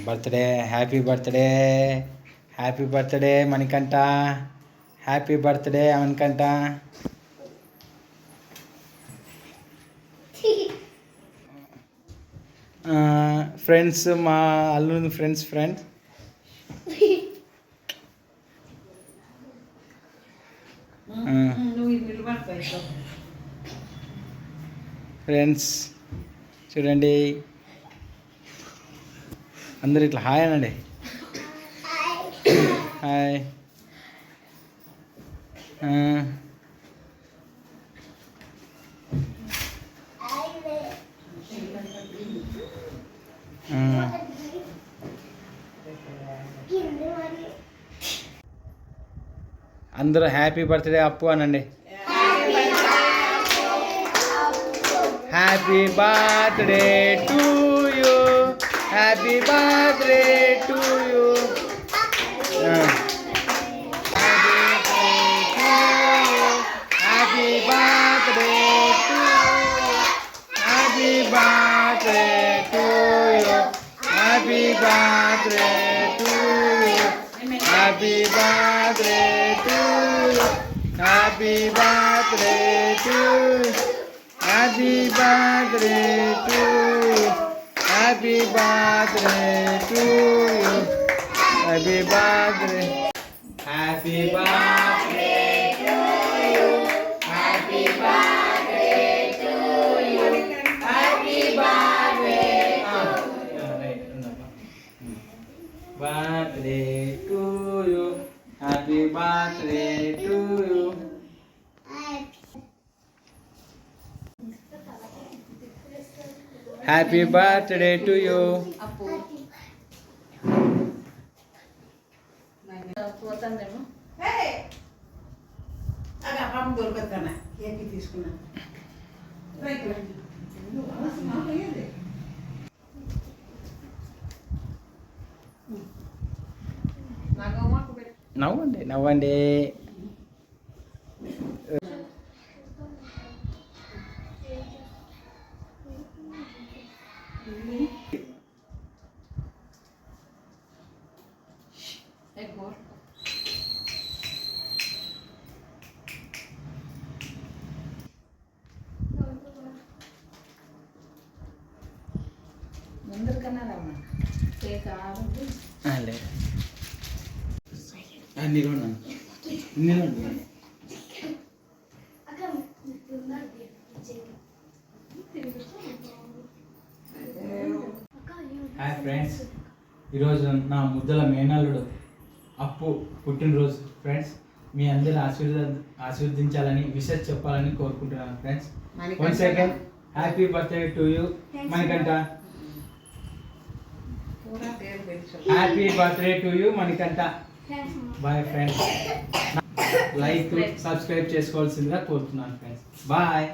Birthday happy birthday happy birthday Manikanta happy birthday Manikanta. Friends మా అల్లుని friends friends friends చూడండి అందరు ఇట్లా హాయ్ అనండి. హాయ్. అందరూ హ్యాపీ బర్త్డే అప్పు అనండి. Happy birthday to you happy birthday to you happy birthday to happy birthday to you happy birthday to happy birthday to happy birthday to happy birthday to happy birthday to happy birthday happy birthday to happy birthday to happy birthday birthday to happy birthday to happy birthday to you. నవ్వండి నవ్వండి. Hi friends, ఈరోజు నా ముద్దల మేనల్లుడు అప్పు పుట్టినరోజు friends. మీ అందరూ ఆశీర్వదించాలని wishes చెప్పాలని కోరుకుంటున్నాను friends. One second. Happy birthday to you Manikanta. Happy birthday to you Manikanta. Bye friends. Like subscribe చేసుకోవాల్సిందిగా కోరుతున్నాను ఫ్రెండ్స్. బాయ్.